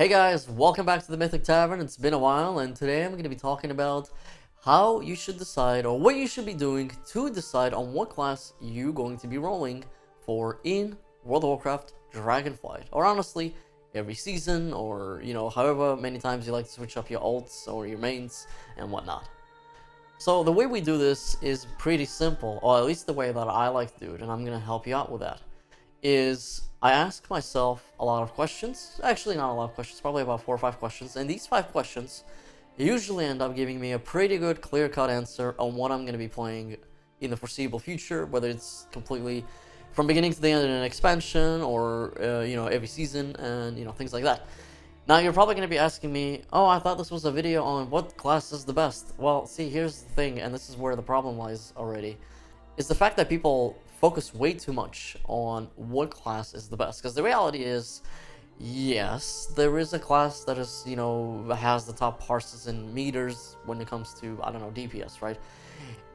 Hey guys, welcome back to the Mythic Tavern. It's been a while, and today I'm going to be talking about how you should decide, or what you should be doing to decide on what class you're going to be rolling for in World of Warcraft Dragonflight. Or honestly, every season, or however many times you like to switch up your alts or your mains and whatnot. So the way we do this is pretty simple, or at least the way that I like to do it, and I'm going to help you out with that. Is I ask myself a lot of questions. Actually, not a lot of questions, probably about 4 or 5 questions. And these 5 questions usually end up giving me a pretty good, clear-cut answer on what I'm going to be playing in the foreseeable future, whether it's completely from beginning to the end in an expansion or, every season and, things like that. Now, you're probably going to be asking me, oh, I thought this was a video on what class is the best. Well, see, here's the thing, and this is where the problem lies already, is the fact that people focus way too much on what class is the best. Because the reality is, yes, there is a class that is, has the top parses and meters when it comes to, I don't know, DPS, right?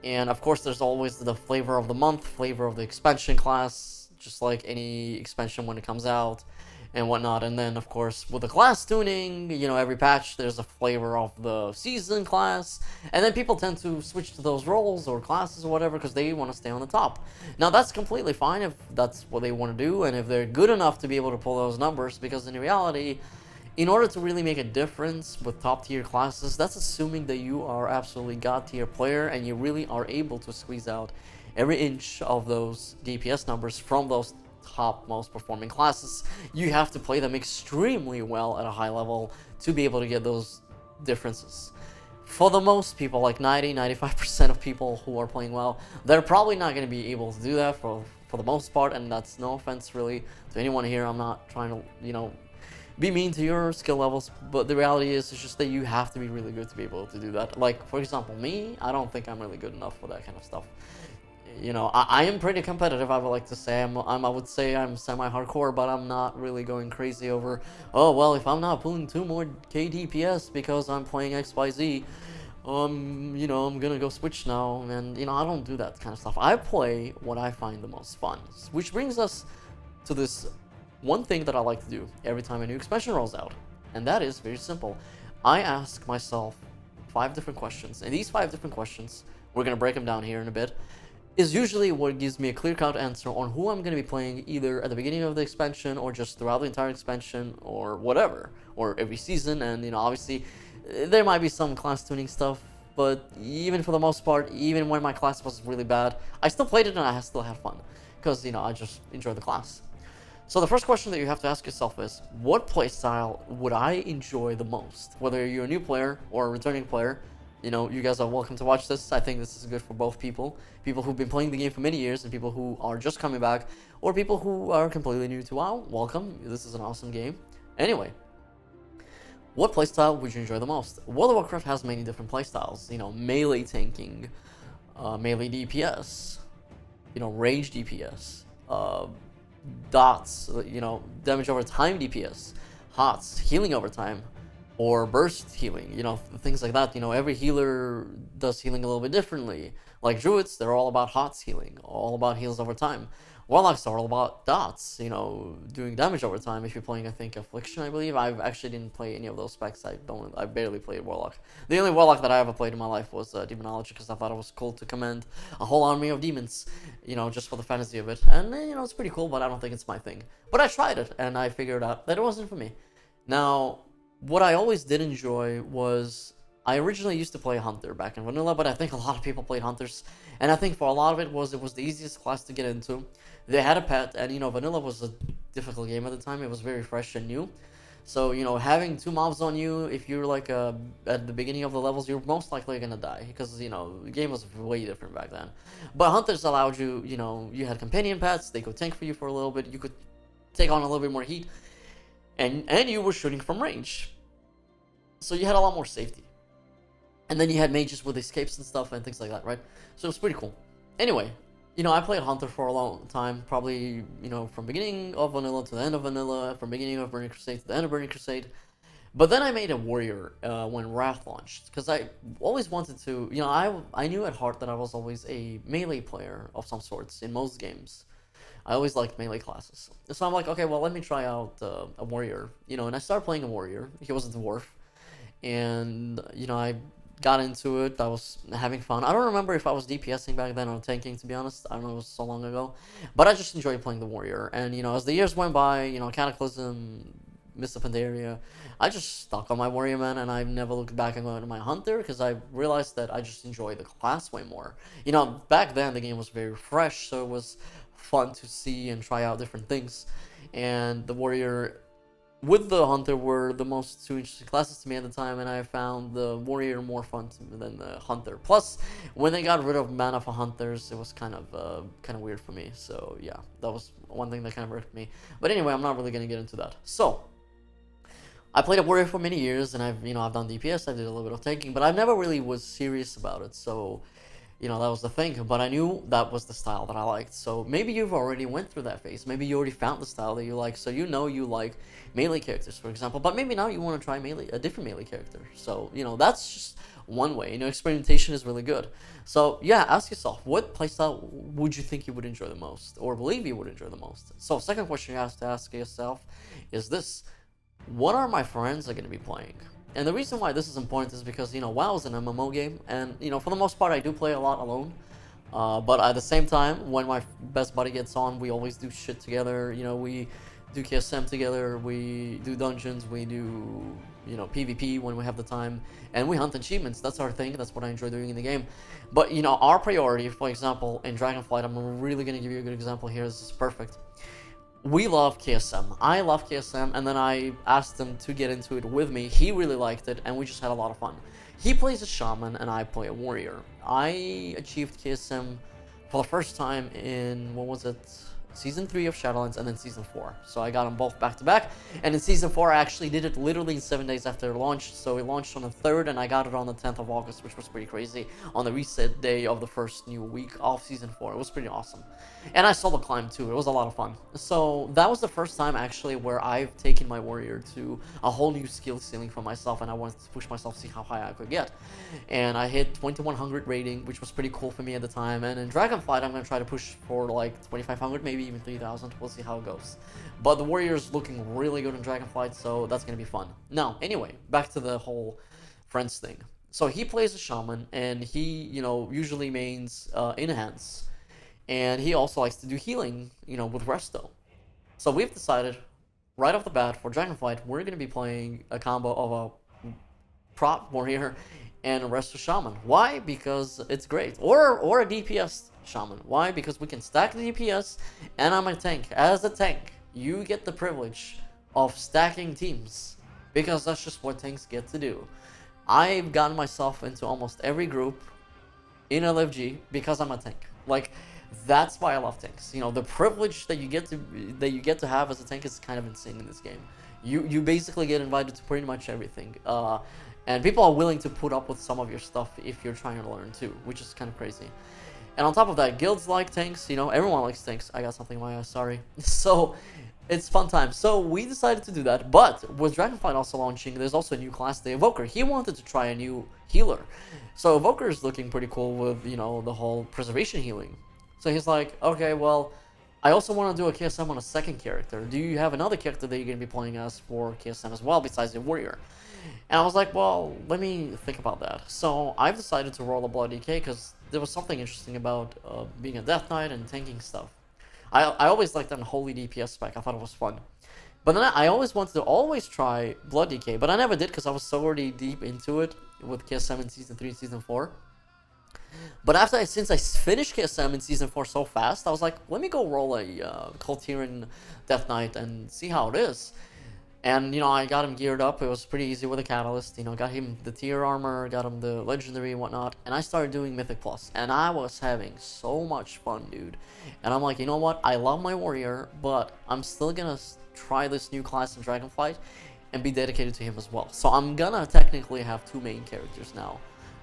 And of course, there's always the flavor of the month, flavor of the expansion class, just like any expansion when it comes out and whatnot. And then, of course, with the class tuning, every patch there's a flavor of the season class, and then people tend to switch to those roles or classes or whatever because they want to stay on the top. Now, that's completely fine if that's what they want to do, and if they're good enough to be able to pull those numbers, because in reality, in order to really make a difference with top tier classes, that's assuming that you are absolutely god tier player and you really are able to squeeze out every inch of those DPS numbers from those top most performing classes. You have to play them extremely well at a high level to be able to get those differences. For the most people, like 90-95% of people who are playing well, they're probably not going to be able to do that for the most part, and that's no offense really to anyone here. I'm not trying to, be mean to your skill levels, but the reality is it's just that you have to be really good to be able to do that. Like, for example, me, I don't think I'm really good enough for that kind of stuff. I am pretty competitive, I would like to say. I would say I'm semi-hardcore, but I'm not really going crazy over, oh, well, if I'm not pulling 2 more KDPS because I'm playing XYZ, I'm gonna go switch now, and, I don't do that kind of stuff. I play what I find the most fun, which brings us to this one thing that I like to do every time a new expansion rolls out, and that is very simple. I ask myself 5 different questions, and these 5 different questions, we're gonna break them down here in a bit, is usually what gives me a clear-cut answer on who I'm going to be playing either at the beginning of the expansion or just throughout the entire expansion or whatever, or every season. And, obviously, there might be some class tuning stuff, but even for the most part, even when my class was really bad, I still played it and I still had fun because, I just enjoy the class. So the first question that you have to ask yourself is, what playstyle would I enjoy the most? Whether you're a new player or a returning player, you guys are welcome to watch this. I think this is good for both people. People who've been playing the game for many years and people who are just coming back, or people who are completely new to WoW. Welcome. This is an awesome game. Anyway, what playstyle would you enjoy the most? World of Warcraft has many different playstyles. Melee tanking, melee DPS, range DPS, dots, damage over time DPS, HOTS, healing over time, or burst healing, things like that. Every healer does healing a little bit differently. Like druids, they're all about HOTS healing, all about heals over time. Warlocks are all about dots, doing damage over time. If you're playing, I think, Affliction, I believe. I actually didn't play any of those specs. I barely played Warlock. The only Warlock that I ever played in my life was Demonology, because I thought it was cool to command a whole army of demons, just for the fantasy of it. And, it's pretty cool, but I don't think it's my thing. But I tried it, and I figured out that it wasn't for me. Now, what I always did enjoy was, I originally used to play Hunter back in Vanilla, but I think a lot of people played Hunters, and I think for a lot of it was the easiest class to get into. They had a pet, and Vanilla was a difficult game at the time. It was very fresh and new, so having 2 mobs on you, if you're like at the beginning of the levels, you're most likely gonna die because the game was way different back then. But Hunters allowed you, you had companion pets. They could tank for you for a little bit. You could take on a little bit more heat, and you were shooting from range. So you had a lot more safety. And then you had mages with escapes and stuff and things like that, right? So it was pretty cool. Anyway, I played Hunter for a long time. Probably, from beginning of Vanilla to the end of Vanilla. From beginning of Burning Crusade to the end of Burning Crusade. But then I made a warrior when Wrath launched. Because I always wanted to, I knew at heart that I was always a melee player of some sorts in most games. I always liked melee classes. So I'm like, okay, well, let me try out a warrior, and I started playing a warrior. He was a dwarf, and I got into it. I was having fun. I don't remember if I was DPSing back then or tanking, to be honest. I don't know, it was so long ago. But I just enjoyed playing the warrior. And, as the years went by, Cataclysm, Mist of Pandaria, I just stuck on my warrior, man, and I've never looked back and went to my hunter because I realized that I just enjoy the class way more. Back then the game was very fresh, so it was fun to see and try out different things. And the warrior with the hunter were the most two interesting classes to me at the time, and I found the warrior more fun than the hunter. Plus, when they got rid of mana for hunters, it was kind of weird for me. So yeah, that was one thing that kind of irked me. But anyway, I'm not really gonna get into that. So I played a warrior for many years, and I've done DPS, I did a little bit of tanking, but I never really was serious about it. So that was the thing, but I knew that was the style that I liked. So maybe you've already went through that phase. Maybe you already found the style that you like. So you like melee characters, for example, but maybe now you want to try a different melee character. So, that's just one way. Experimentation is really good. So yeah, ask yourself, what playstyle would you think you would enjoy the most, or believe you would enjoy the most? So second question you have to ask yourself is this: what are my friends are going to be playing? And the reason why this is important is because, WoW is an MMO game, and, for the most part, I do play a lot alone. But at the same time, when my best buddy gets on, we always do shit together. We do KSM together, we do dungeons, we do, PvP when we have the time, and we hunt achievements. That's our thing, that's what I enjoy doing in the game. But, our priority, for example, in Dragonflight, I'm really going to give you a good example here, this is perfect. We love KSM. I love KSM, and then I asked him to get into it with me. He really liked it, and we just had a lot of fun. He plays a shaman, and I play a warrior. I achieved KSM for the first time in, what was it? Season 3 of Shadowlands, and then Season 4. So I got them both back to back, and in Season 4 I actually did it literally 7 days after launch. So it launched on the 3rd, and I got it on the 10th of August, which was pretty crazy, on the reset day of the first new week of Season 4. It was pretty awesome. And I solo climbed too, it was a lot of fun. So that was the first time actually where I've taken my warrior to a whole new skill ceiling for myself, and I wanted to push myself, see how high I could get. And I hit 2100 rating, which was pretty cool for me at the time, and in Dragonflight I'm going to try to push for like 2500, maybe even 3000, we'll see how it goes. But the warrior's looking really good in Dragonflight, so that's going to be fun. Now, anyway, back to the whole friends thing. So he plays a shaman, and he, usually mains enhance. And he also likes to do healing, with resto. So we've decided, right off the bat, for Dragonflight, we're going to be playing a combo of a prop warrior and a resto shaman. Why? Because it's great. Or a DPS shaman. Why? Because we can stack the DPS, and I'm a tank. As a tank, you get the privilege of stacking teams, because that's just what tanks get to do. I've gotten myself into almost every group in LFG because I'm a tank. Like, that's why I love tanks. The privilege that you get to have as a tank is kind of insane in this game. You basically get invited to pretty much everything. And people are willing to put up with some of your stuff if you're trying to learn too, which is kind of crazy. And on top of that, guilds like tanks, everyone likes tanks. I got something in my eye, sorry. So, it's fun time. So, we decided to do that, but with Dragonflight also launching, there's also a new class, the Evoker. He wanted to try a new healer. So, Evoker is looking pretty cool with, the whole preservation healing. So he's like, okay, well, I also want to do a KSM on a second character. Do you have another character that you're going to be playing as for KSM as well, besides the warrior? And I was like, well, let me think about that. So I've decided to roll a Blood DK because there was something interesting about being a Death Knight and tanking stuff. I always liked that Holy DPS spec. I thought it was fun. But then I always wanted to try Blood DK, but I never did because I was so already deep into it with KSM in Season 3 and Season 4. But since I finished KSM in Season 4 so fast, I was like, let me go roll a Coltiran Death Knight and see how it is. And, I got him geared up. It was pretty easy with a Catalyst. Got him the tier armor, got him the legendary and whatnot. And I started doing Mythic Plus. And I was having so much fun, dude. And I'm like, you know what? I love my warrior, but I'm still gonna try this new class in Dragonflight and be dedicated to him as well. So I'm gonna technically have two main characters now.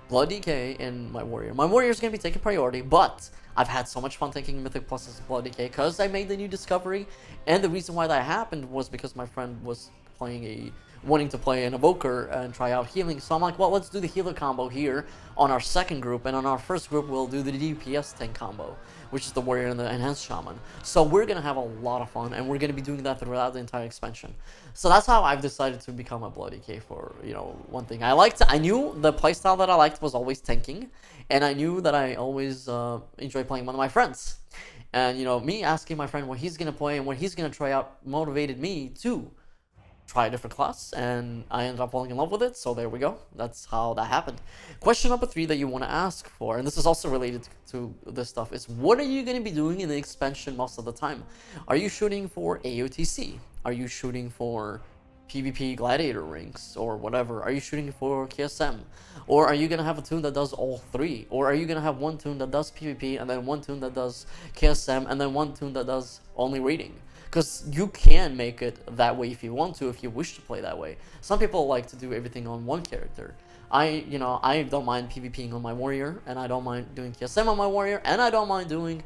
Blood DK and my warrior. My warrior is going to be taking priority, but I've had so much fun taking Mythic Plus as Blood DK because I made the new discovery, and the reason why that happened was because my friend was playing a wanting to play an Evoker and try out healing. So I'm like, well, let's do the healer combo here on our second group, and on our first group we'll do the DPS tank combo, which is the warrior and the enhanced shaman. So we're gonna have a lot of fun, and we're gonna be doing that throughout the entire expansion. So that's how I've decided to become a Blood DK for, you know, one thing. I knew the playstyle that I liked was always tanking, and I knew that I always enjoy playing one of my friends. And, you know, me asking my friend what he's gonna play and what he's gonna try out motivated me to try a different class, and I ended up falling in love with it. So there we go. That's how that happened. Question number 3 that you want to ask for, and this is also related to this stuff, is what are you going to be doing in the expansion most of the time? Are you shooting for AOTC? Are you shooting for PvP gladiator rings or whatever? Are you shooting for KSM? Or are you going to have a toon that does all 3? Or are you going to have one toon that does PvP and then one toon that does KSM and then one toon that does only raiding? Because you can make it that way if you want to, if you wish to play that way. Some people like to do everything on one character. I don't mind PvPing on my warrior, and I don't mind doing KSM on my warrior, and I don't mind doing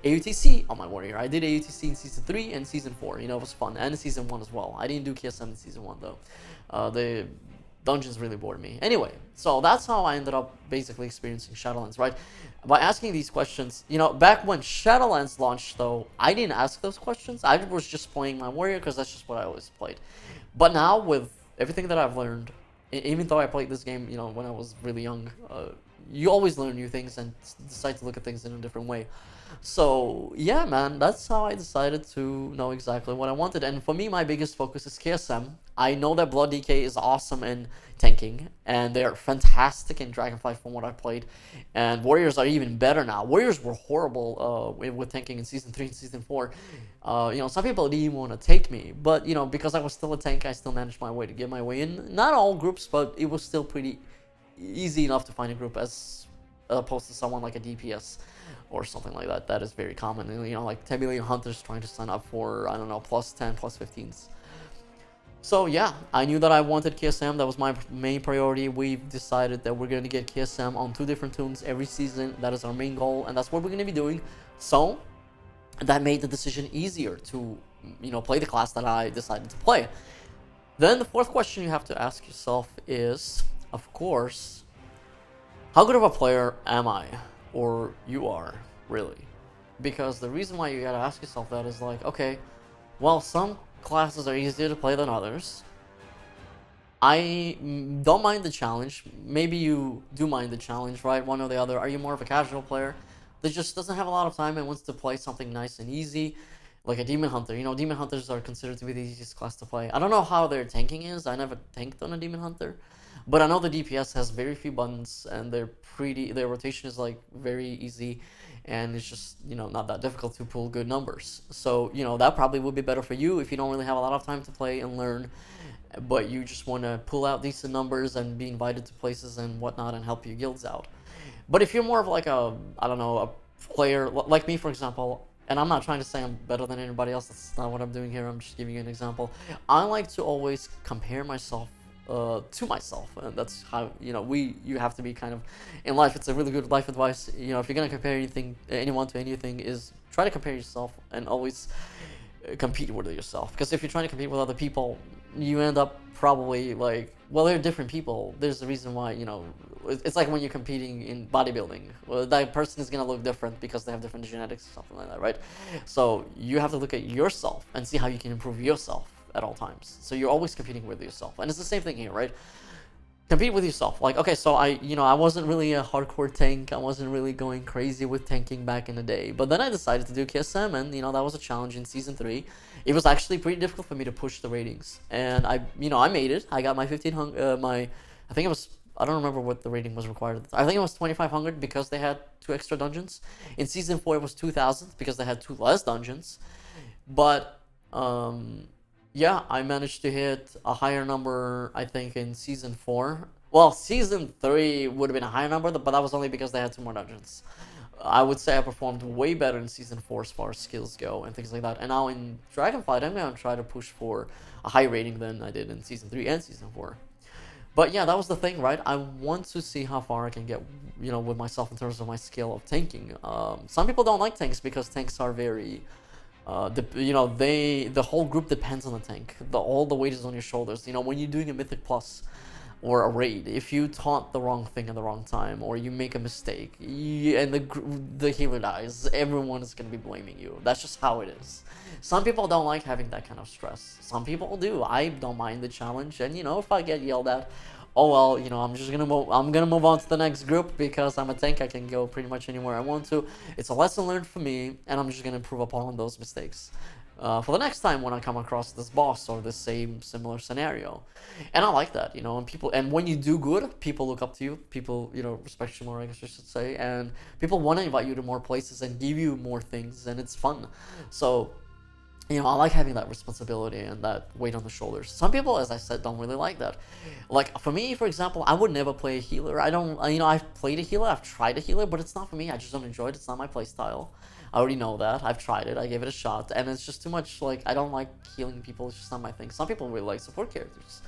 AUTC on my warrior. I did AUTC in Season 3 and Season 4, you know, it was fun, and in Season 1 as well. I didn't do KSM in Season 1, though. The dungeons really bored me. Anyway, so that's how I ended up basically experiencing Shadowlands, right? By asking these questions, you know, back when Shadowlands launched, though, I didn't ask those questions. I was just playing my warrior because that's just what I always played. But now, with everything that I've learned, even though I played this game, you know, when I was really young, you always learn new things and decide to look at things in a different way. So yeah, man, that's how I decided to know exactly what I wanted. And for me, my biggest focus is KSM. I know that Blood DK is awesome in tanking, and they're fantastic in Dragonflight from what I've played. And Warriors are even better now. Warriors were horrible with tanking in Season 3 and Season 4. You know, some people didn't even want to take me, but, you know, because I was still a tank, I still managed my way to get my way in. Not all groups, but it was still pretty easy enough to find a group as opposed to someone like a DPS or something like that. That is very common. You know, like 10 million hunters trying to sign up for, I don't know, plus 10, plus 15s. So yeah, I knew that I wanted KSM. That was my main priority. We've decided that we're going to get KSM on 2 different toons every season. That is our main goal, and that's what we're going to be doing. So that made the decision easier to, you know, play the class that I decided to play. Then the 4th question you have to ask yourself is, of course, how good of a player am I? Or you are, really? Because the reason why you gotta ask yourself that is like, okay, well, some classes are easier to play than others. I don't mind the challenge. Maybe you do mind the challenge, right? One or the other. Are you more of a casual player that just doesn't have a lot of time and wants to play something nice and easy, like a Demon Hunter? You know, Demon Hunters are considered to be the easiest class to play. I don't know how their tanking is. I never tanked on a Demon Hunter. But I know the DPS has very few buttons, and their rotation is like very easy, and it's just, you know, not that difficult to pull good numbers. So, you know, that probably would be better for you if you don't really have a lot of time to play and learn, but you just want to pull out decent numbers and be invited to places and whatnot and help your guilds out. But if you're more of like a, I don't know, a player like me, for example, and I'm not trying to say I'm better than anybody else, that's not what I'm doing here, I'm just giving you an example. I like to always compare myself to myself, and that's how, you know, you have to be kind of in life. It's a really good life advice, you know, if you're gonna compare anyone to anything, is try to compare yourself and always compete with yourself. Because if you're trying to compete with other people, you end up probably like, well, they're different people. There's a reason why, you know, it's like when you're competing in bodybuilding. Well, that person is gonna look different because they have different genetics or something like that, right? So you have to look at yourself and see how you can improve yourself at all times. So you're always competing with yourself, and it's the same thing here, right? Compete with yourself. Like, okay, so I wasn't really a hardcore tank. I wasn't really going crazy with tanking back in the day, but then I decided to do KSM, and, you know, that was a challenge in Season 3. It was actually pretty difficult for me to push the ratings, and I made it. I got my 1500, I think it was, I don't remember what the rating was required. I think it was 2500 because they had 2 extra dungeons. In Season 4 it was 2000 because they had 2 less dungeons. But yeah, I managed to hit a higher number, I think, in Season 4. Well, Season 3 would have been a higher number, but that was only because they had 2 more dungeons. I would say I performed way better in Season 4 as far as skills go and things like that. And now in Dragonflight, I'm going to try to push for a higher rating than I did in Season 3 and Season 4. But yeah, that was the thing, right? I want to see how far I can get, you know, with myself in terms of my skill of tanking. Some people don't like tanks because tanks are very The whole group depends on the tank. All the weight is on your shoulders. When you're doing a Mythic Plus or a raid, if you taunt the wrong thing at the wrong time, or you make a mistake, and the healer dies, everyone is gonna be blaming you. That's just how it is. Some people don't like having that kind of stress. Some people do. I don't mind the challenge, and if I get yelled at, oh well, I'm gonna move on to the next group because I'm a tank. I can go pretty much anywhere I want to. It's a lesson learned for me, and I'm just gonna improve upon those mistakes for the next time when I come across this boss or this same similar scenario. And I like that, and when you do good, people look up to you. People, respect you more, I guess I should say, and people want to invite you to more places and give you more things, and it's fun. So I like having that responsibility and that weight on the shoulders. Some people, as I said, don't really like that. Like, for me, for example, I would never play a healer. I don't, I've played a healer, I've tried a healer, but it's not for me. I just don't enjoy it. It's not my playstyle. I already know that. I've tried it. I gave it a shot, and it's just too much. Like, I don't like healing people. It's just not my thing. Some people really like support characters.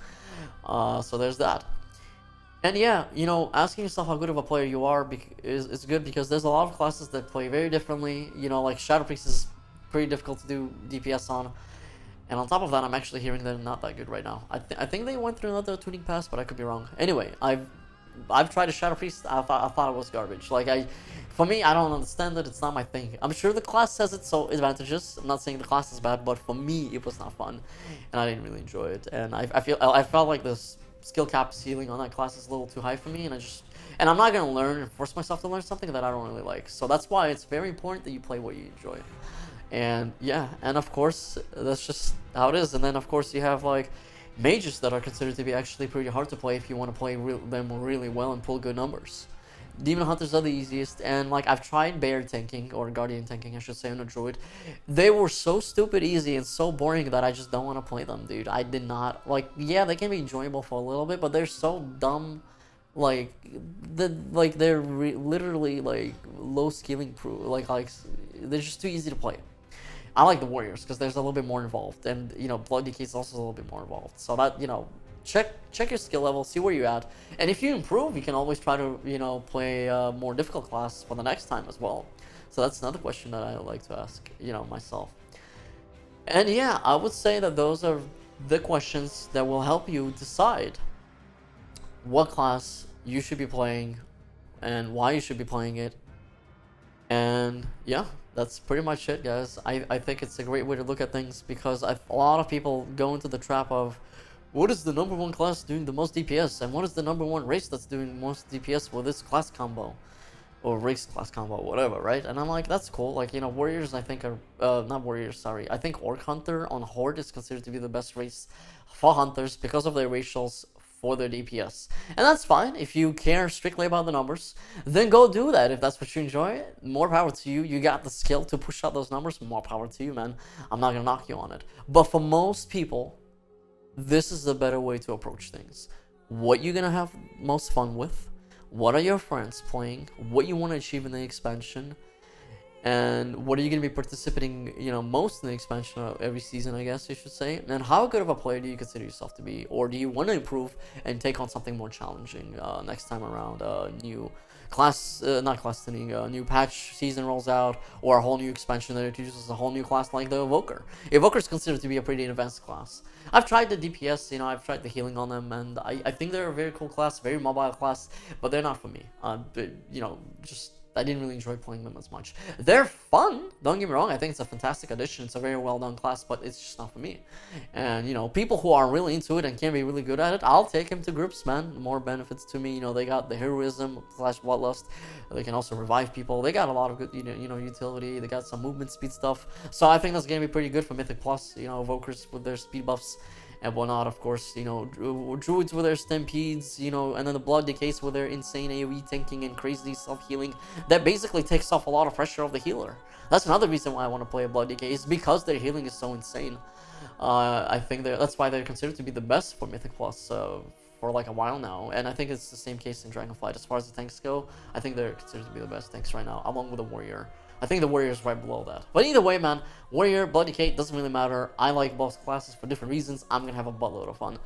So there's that. And yeah, asking yourself how good of a player you are is good, because there's a lot of classes that play very differently. Like Shadow Priest is pretty difficult to do DPS on. And on top of that, I'm actually hearing they're not that good right now. I think they went through another tuning pass, but I could be wrong. Anyway, I've tried a Shadow Priest. I thought it was garbage. For me, I don't understand it. It's not my thing. I'm sure the class says it's so advantageous. I'm not saying the class is bad, but for me, it was not fun, and I didn't really enjoy it. And I felt like the skill cap ceiling on that class is a little too high for me, and I'm not gonna learn and force myself to learn something that I don't really like. So that's why it's very important that you play what you enjoy. And yeah, and of course, that's just how it is. And then of course you have like mages that are considered to be actually pretty hard to play if you want to play them really well and pull good numbers. Demon Hunters are the easiest, and like I've tried bear tanking, or guardian tanking I should say, on a druid. They were so stupid easy and so boring that I just don't want to play them, dude. I did not, yeah, they can be enjoyable for a little bit, but they're so dumb. They're literally like low skilling proof, they're just too easy to play. I like the warriors because there's a little bit more involved, and blood decay is also a little bit more involved. So that check your skill level, see where you're at, and if you improve, you can always try to play a more difficult class for the next time as well. So that's another question that I like to ask myself. And yeah, I would say that those are the questions that will help you decide what class you should be playing and why you should be playing it. And yeah, that's pretty much it, guys. I think it's a great way to look at things, because a lot of people go into the trap of, what is the number one class doing the most DPS, and what is the number one race that's doing the most DPS with this class combo, or race class combo, whatever, right? And I'm like, that's cool. Warriors, I think are not warriors, sorry. I think Orc Hunter on Horde is considered to be the best race for hunters because of their racials for their DPS. And that's fine. If you care strictly about the numbers, then go do that. If that's what you enjoy, more power to you. You got the skill to push out those numbers, more power to you, man. I'm not gonna knock you on it. But for most people, this is the better way to approach things. What you're gonna have most fun with, what are your friends playing, what you want to achieve in the expansion, and what are you going to be participating, most in the expansion of every season, I guess you should say. And how good of a player do you consider yourself to be, or do you want to improve and take on something more challenging next time around? New class, not class tuning, new patch season rolls out, or a whole new expansion that introduces a whole new class like the Evoker. Evoker is considered to be a pretty advanced class. I've tried the DPS, I've tried the healing on them, and I think they're a very cool class, very mobile class, but they're not for me. I didn't really enjoy playing them as much. They're fun, don't get me wrong. I think it's a fantastic addition. It's a very well done class, but it's just not for me. And people who are really into it and can be really good at it, I'll take them to groups, man. More benefits to me. They got the heroism / bloodlust. They can also revive people. They got a lot of good utility. They got some movement speed stuff. So I think that's gonna be pretty good for Mythic Plus. Evokers with their speed buffs and whatnot, of course, druids with their stampedes, and then the blood decays with their insane AoE tanking and crazy self-healing that basically takes off a lot of pressure off the healer. That's another reason why I want to play a blood decay, is because their healing is so insane. I think that's why they're considered to be the best for Mythic Plus for like a while now, and I think it's the same case in Dragonflight. As far as the tanks go, I think they're considered to be the best tanks right now, along with the warrior. I think the warrior is right below that. But either way, man, warrior, bloody Kate, doesn't really matter. I like both classes for different reasons. I'm gonna have a buttload of fun,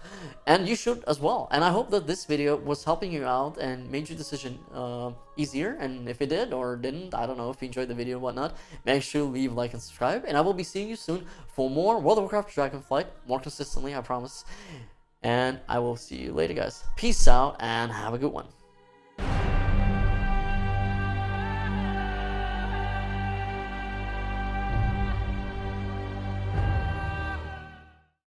and you should as well. And I hope that this video was helping you out and made your decision easier. And if it did or didn't, I don't know, if you enjoyed the video and whatnot, make sure to leave a like and subscribe. And I will be seeing you soon for more World of Warcraft Dragonflight, more consistently, I promise. And I will see you later, guys. Peace out and have a good one.